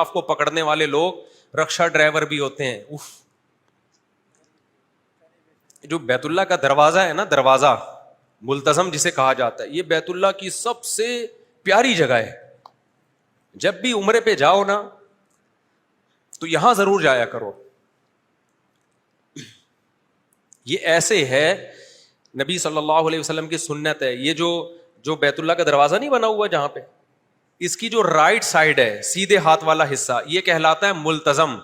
آپ کو پکڑنے والے لوگ رکشا ڈرائیور بھی ہوتے ہیں. جو بیت اللہ کا دروازہ ہے نا, دروازہ ملتزم جسے کہا جاتا ہے, یہ بیت اللہ کی سب سے پیاری جگہ ہے. جب بھی عمرے پہ جاؤ نا تو یہاں ضرور جایا کرو. یہ ایسے ہے, نبی صلی اللہ علیہ وسلم کی سنت ہے. یہ جو بیت اللہ کا دروازہ نہیں بنا ہوا جہاں پہ, اس کی جو رائٹ سائڈ ہے, سیدھے ہاتھ والا حصہ, یہ کہلاتا ہے ملتزم.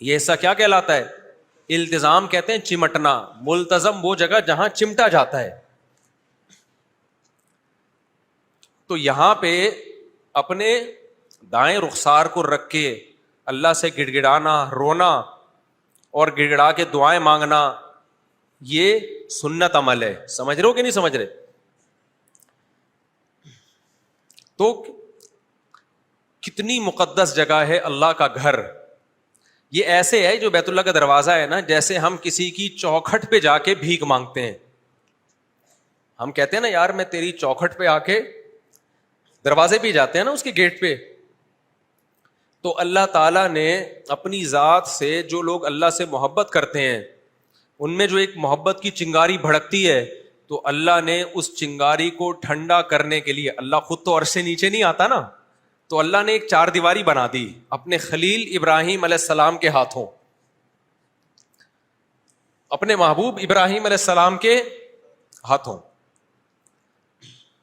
یہ حصہ کیا کہلاتا ہے؟ التزام کہتے ہیں چمٹنا. ملتزم وہ جگہ جہاں چمٹا جاتا ہے. تو یہاں پہ اپنے دائیں رخسار کو رکھ کے اللہ سے گڑ گڑانا, رونا اور گڑ گڑا کے دعائیں مانگنا, یہ سنت عمل ہے. سمجھ رہے ہو کہ نہیں سمجھ رہے؟ تو کتنی مقدس جگہ ہے اللہ کا گھر. یہ ایسے ہے جو بیت اللہ کا دروازہ ہے نا, جیسے ہم کسی کی چوکھٹ پہ جا کے بھیک مانگتے ہیں. ہم کہتے ہیں نا یار میں تیری چوکھٹ پہ آ کے, دروازے پہ جاتے ہیں نا اس کے گیٹ پہ. تو اللہ تعالیٰ نے اپنی ذات سے, جو لوگ اللہ سے محبت کرتے ہیں ان میں جو ایک محبت کی چنگاری بھڑکتی ہے, تو اللہ نے اس چنگاری کو ٹھنڈا کرنے کے لیے, اللہ خود تو عرش سے نیچے نہیں آتا نا, تو اللہ نے ایک چار دیواری بنا دی اپنے خلیل ابراہیم علیہ السلام کے ہاتھوں, اپنے محبوب ابراہیم علیہ السلام کے ہاتھوں.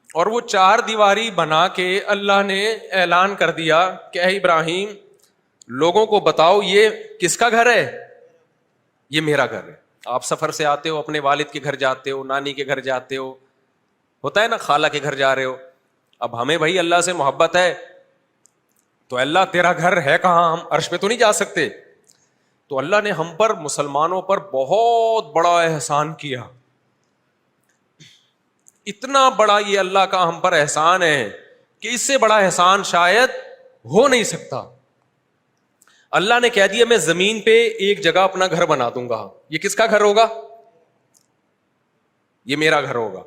اور وہ چار دیواری بنا کے اللہ نے اعلان کر دیا کہ اے ابراہیم لوگوں کو بتاؤ یہ کس کا گھر ہے؟ یہ میرا گھر ہے. آپ سفر سے آتے ہو, اپنے والد کے گھر جاتے ہو, نانی کے گھر جاتے ہو, ہوتا ہے نا خالہ کے گھر جا رہے ہو. اب ہمیں بھائی اللہ سے محبت ہے تو اللہ تیرا گھر ہے کہاں, ہم عرش پہ تو نہیں جا سکتے. تو اللہ نے ہم پر, مسلمانوں پر بہت بڑا احسان کیا. اتنا بڑا یہ اللہ کا ہم پر احسان ہے کہ اس سے بڑا احسان شاید ہو نہیں سکتا. اللہ نے کہہ دیا میں زمین پہ ایک جگہ اپنا گھر بنا دوں گا. یہ کس کا گھر ہوگا؟ یہ میرا گھر ہوگا.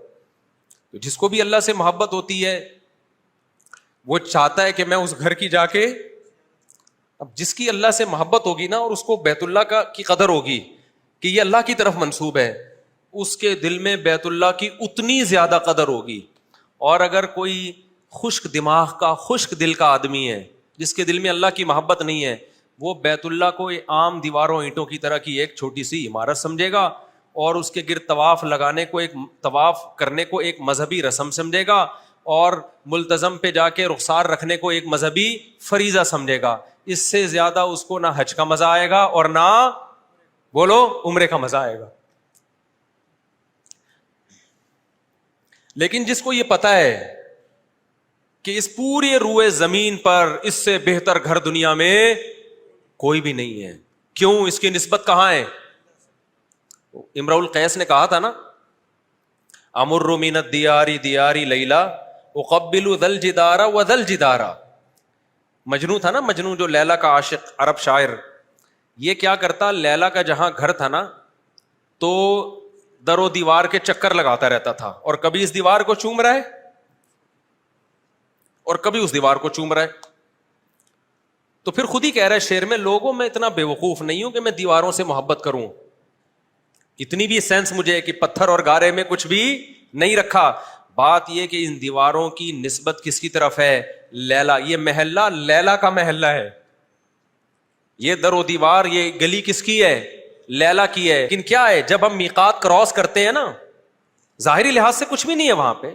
تو جس کو بھی اللہ سے محبت ہوتی ہے وہ چاہتا ہے کہ میں اس گھر کی جا کے, اب جس کی اللہ سے محبت ہوگی نا اور اس کو بیت اللہ کی قدر ہوگی کہ یہ اللہ کی طرف منسوب ہے, اس کے دل میں بیت اللہ کی اتنی زیادہ قدر ہوگی. اور اگر کوئی خشک دماغ کا, خشک دل کا آدمی ہے جس کے دل میں اللہ کی محبت نہیں ہے, وہ بیت اللہ کو عام دیواروں اینٹوں کی طرح کی ایک چھوٹی سی عمارت سمجھے گا اور اس کے گرد طواف لگانے کو, ایک طواف کرنے کو ایک مذہبی رسم سمجھے گا, اور ملتزم پہ جا کے رخسار رکھنے کو ایک مذہبی فریضہ سمجھے گا. اس سے زیادہ اس کو نہ حج کا مزہ آئے گا اور نہ بولو عمرے کا مزہ آئے گا. لیکن جس کو یہ پتا ہے کہ اس پوری روئے زمین پر اس سے بہتر گھر دنیا میں کوئی بھی نہیں ہے, کیوں, اس کی نسبت کہاں ہے؟ امرؤ القیس نے کہا تھا نا, امر من الدیار دیاری لیلا اقبل ذا الجدار وذا الجدار. مجنوں تھا نا, مجنوں جو لیلا کا عاشق عرب شاعر, یہ کیا کرتا, لیلا کا جہاں گھر تھا نا تو در و دیوار کے چکر لگاتا رہتا تھا, اور کبھی اس دیوار کو چوم رہا ہے اور کبھی اس دیوار کو چوم رہا ہے. تو پھر خود ہی کہہ رہا ہے شعر میں, لوگوں میں اتنا بے وقوف نہیں ہوں کہ میں دیواروں سے محبت کروں, اتنی بھی سینس مجھے ہے کہ پتھر اور گارے میں کچھ بھی نہیں رکھا. بات یہ کہ ان دیواروں کی نسبت کس کی طرف ہے؟ لیلا. یہ محلہ لیلا کا محلہ ہے, یہ در و دیوار, یہ گلی کس کی ہے؟ لیلا کی ہے. لیکن کیا ہے, جب ہم میقات کراس کرتے ہیں نا, ظاہری لحاظ سے کچھ بھی نہیں ہے وہاں پہ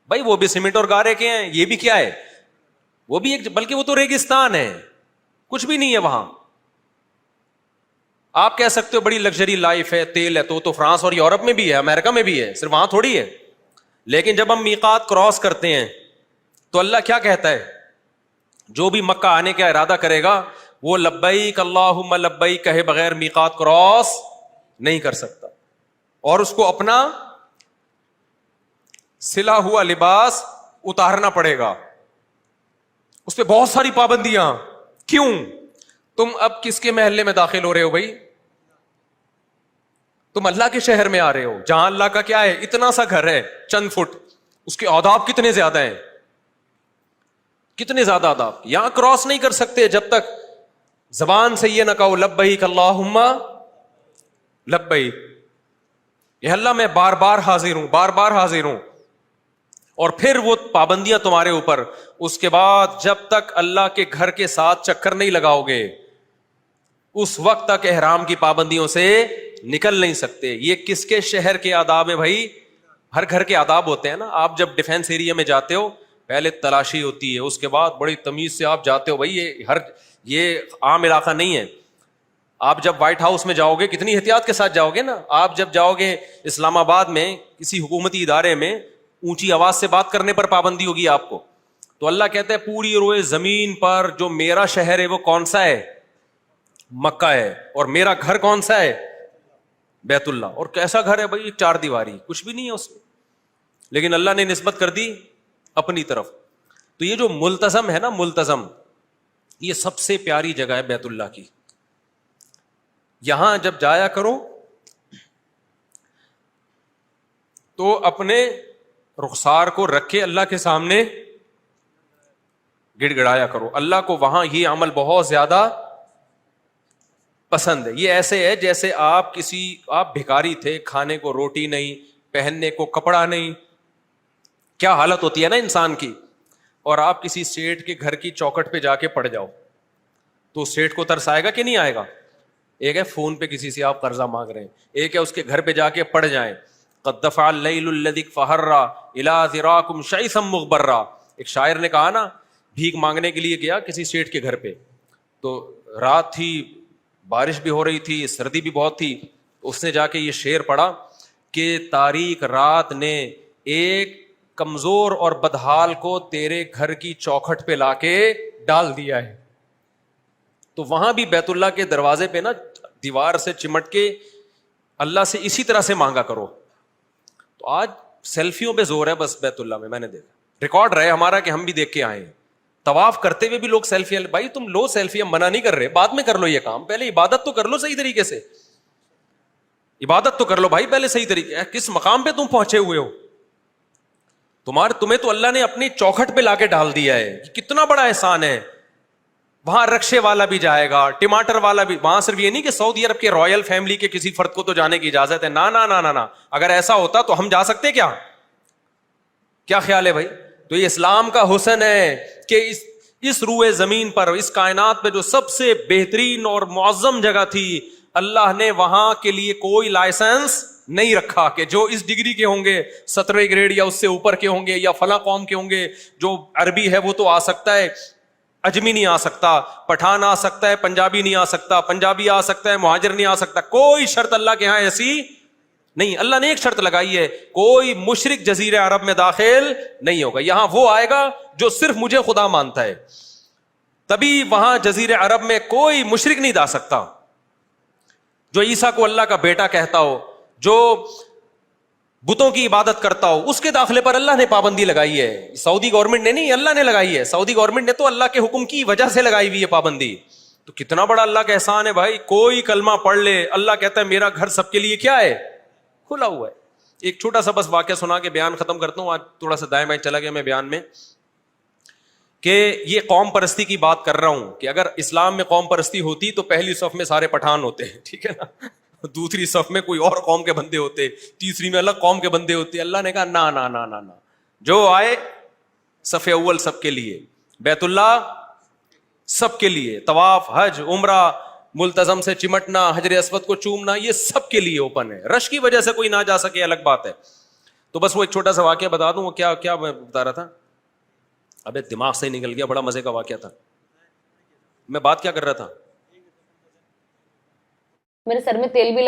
بھائی, وہ بھی سیمنٹ اور گارے کے ہیں, یہ بھی کیا ہے, وہ بھی ایک, بلکہ وہ تو ریگستان ہے, کچھ بھی نہیں ہے وہاں. آپ کہہ سکتے ہو بڑی لگژری لائف ہے, تیل ہے, تو فرانس اور یورپ میں بھی ہے, امریکہ میں بھی ہے, صرف وہاں تھوڑی ہے. لیکن جب ہم میقات کراس کرتے ہیں تو اللہ کیا کہتا ہے, جو بھی مکہ آنے کا ارادہ کرے گا وہ لبیک اللہم لبیک کہے بغیر میقات کراس نہیں کر سکتا, اور اس کو اپنا سلا ہوا لباس اتارنا پڑے گا, اس پہ بہت ساری پابندیاں. کیوں؟ تم اب کس کے محلے میں داخل ہو رہے ہو بھائی؟ تم اللہ کے شہر میں آ رہے ہو جہاں اللہ کا کیا ہے, اتنا سا گھر ہے چند فٹ, اس کے آداب کتنے زیادہ ہیں. کتنے زیادہ آداب. یہاں کراس نہیں کر سکتے جب تک زبان سے یہ نہ کہو لبیک اللہم لبیک، یہ اللہ میں بار بار حاضر ہوں، بار بار حاضر ہوں. اور پھر وہ پابندیاں تمہارے اوپر. اس کے بعد جب تک اللہ کے گھر کے ساتھ چکر نہیں لگاؤ گے اس وقت تک احرام کی پابندیوں سے نکل نہیں سکتے. یہ کس کے شہر کے آداب ہیں بھائی؟ ہر گھر کے آداب ہوتے ہیں نا. آپ جب ڈیفینس ایریا میں جاتے ہو پہلے تلاشی ہوتی ہے، اس کے بعد بڑی تمیز سے آپ جاتے ہو. بھائی یہ عام علاقہ نہیں ہے. آپ جب وائٹ ہاؤس میں جاؤ گے کتنی احتیاط کے ساتھ جاؤ گے نا. آپ جب جاؤ گے اسلام آباد میں کسی حکومتی ادارے میں اونچی آواز سے بات کرنے پر پابندی ہوگی آپ کو. تو اللہ کہتا ہے پوری روئے زمین پر جو میرا شہر ہے وہ کون سا ہے؟ مکہ ہے. اور میرا گھر کون سا ہے؟ بیت اللہ. اور کیسا گھر ہے بھائی؟ 4 دیواری، کچھ بھی نہیں ہے اس میں، لیکن اللہ نے نسبت کر دی اپنی طرف. تو یہ جو ملتزم ہے نا، ملتزم، یہ سب سے پیاری جگہ ہے بیت اللہ کی. یہاں جب جایا کرو تو اپنے رخسار کو رکھ کے اللہ کے سامنے گڑ گڑایا کرو. اللہ کو وہاں یہ عمل بہت زیادہ پسند ہے. یہ ایسے ہے جیسے آپ بھکاری تھے، کھانے کو روٹی نہیں، پہننے کو کپڑا نہیں، کیا حالت ہوتی ہے نا انسان کی. اور آپ کسی سیٹ کے گھر کی چوکھٹ پہ جا کے پڑ جاؤ تو سیٹ کو ترس آئے گا کہ نہیں آئے گا؟ ایک ہے فون پہ کسی سے آپ قرضہ مانگ رہے ہیں، ایک ہے اس کے گھر پہ جا کے پڑ جائیں. قد دفع اللیل الذی فہرا الی ذراکم شیئا مغبرا. ایک شاعر نے کہا نا، بھیک مانگنے کے لیے گیا کسی سیٹ کے گھر پہ، تو رات تھی، بارش بھی ہو رہی تھی، سردی بھی بہت تھی. اس نے جا کے یہ شعر پڑھا کہ تاریک رات نے ایک کمزور اور بدحال کو تیرے گھر کی چوکھٹ پہ لا کے ڈال دیا ہے. تو وہاں بھی بیت اللہ کے دروازے پہ نا دیوار سے چمٹ کے اللہ سے اسی طرح سے مانگا کرو. تو آج سیلفیوں پہ زور ہے بس بیت اللہ میں نے دیکھا، ریکارڈ رہے ہمارا کہ ہم بھی دیکھ کے آئے ہیں. طواف کرتے ہوئے بھی لوگ سیلفیاں. بھائی تم لو سیلفیاں، منع نہیں کر رہے، بعد میں کر لو یہ کام، پہلے عبادت تو کر لو صحیح طریقے سے. عبادت تو کر لو بھائی پہلے صحیح طریقے. کس مقام پہ تم پہنچے ہوئے ہو؟ تمہیں تو اللہ نے اپنی چوکھٹ پہ لا کے ڈال دیا ہے. کتنا بڑا احسان ہے. وہاں رکشے والا بھی جائے گا، ٹماٹر والا بھی. وہاں صرف یہ نہیں کہ سعودی عرب کے رائل فیملی کے کسی فرد کو تو جانے کی اجازت ہے، نا نا نا نا نا. اگر ایسا ہوتا تو ہم جا سکتے کیا خیال ہے بھائی؟ تو یہ اسلام کا حسن ہے کہ اس روئے زمین پر، اس کائنات پہ جو سب سے بہترین اور معظم جگہ تھی، اللہ نے وہاں کے لیے کوئی لائسنس نہیں رکھا کہ جو اس ڈگری کے ہوں گے، 17 گریڈ یا اس سے اوپر کے ہوں گے، یا فلاں قوم کے ہوں گے. جو عربی ہے وہ تو آ سکتا ہے، اجمی نہیں آ سکتا، پٹھان آ سکتا ہے، پنجابی نہیں آ سکتا، پنجابی آ سکتا ہے، مہاجر نہیں آ سکتا. کوئی شرط اللہ کے ہاں ایسی نہیں. اللہ نے ایک شرط لگائی ہے، کوئی مشرک جزیرہ عرب میں داخل نہیں ہوگا. یہاں وہ آئے گا جو صرف مجھے خدا مانتا ہے، تبھی وہاں جزیرہ عرب میں کوئی مشرک نہیں جا سکتا. جو عیسیٰ کو اللہ کا بیٹا کہتا ہو، جو بتوں کی عبادت کرتا ہو، اس کے داخلے پر اللہ نے پابندی لگائی ہے. سعودی گورنمنٹ نے نہیں، اللہ نے لگائی ہے. سعودی گورنمنٹ نے تو اللہ کے حکم کی وجہ سے لگائی ہوئی ہے پابندی. تو کتنا بڑا اللہ کا احسان ہے بھائی. کوئی کلمہ پڑھ لے، اللہ کہتا ہے میرا گھر سب کے لیے کیا ہے؟ کھلا ہوا ہے. ایک چھوٹا سا بس واقعہ سنا کے بیان ختم کرتا ہوں. آج تھوڑا سا دائیں بائیں چلا گیا میں بیان میں، کہ یہ قوم پرستی کی بات کر رہا ہوں کہ اگر اسلام میں قوم پرستی ہوتی تو پہلی صف میں سارے پٹھان ہوتے ہیں، ٹھیک ہے نا، دوسری صف میں کوئی اور قوم کے بندے ہوتے، تیسری میں الگ قوم کے بندے ہوتے. اللہ نے کہا نا نا نا نا نا، جو آئے صف اول سب کے لیے، بیت اللہ سب کے لیے، طواف، حج، عمرہ، ملتزم سے چمٹنا، حجر اسود کو چومنا، یہ سب کے لیے اوپن ہے. رش کی وجہ سے کوئی نہ جا سکے الگ بات ہے. تو بس وہ ایک چھوٹا سا واقعہ بتا دوں. وہ کیا میں بتا رہا تھا، ابے دماغ سے نکل گیا، بڑا مزے کا واقعہ تھا. میں بات کیا کر رہا تھا؟ میرے سر میں تیل بھی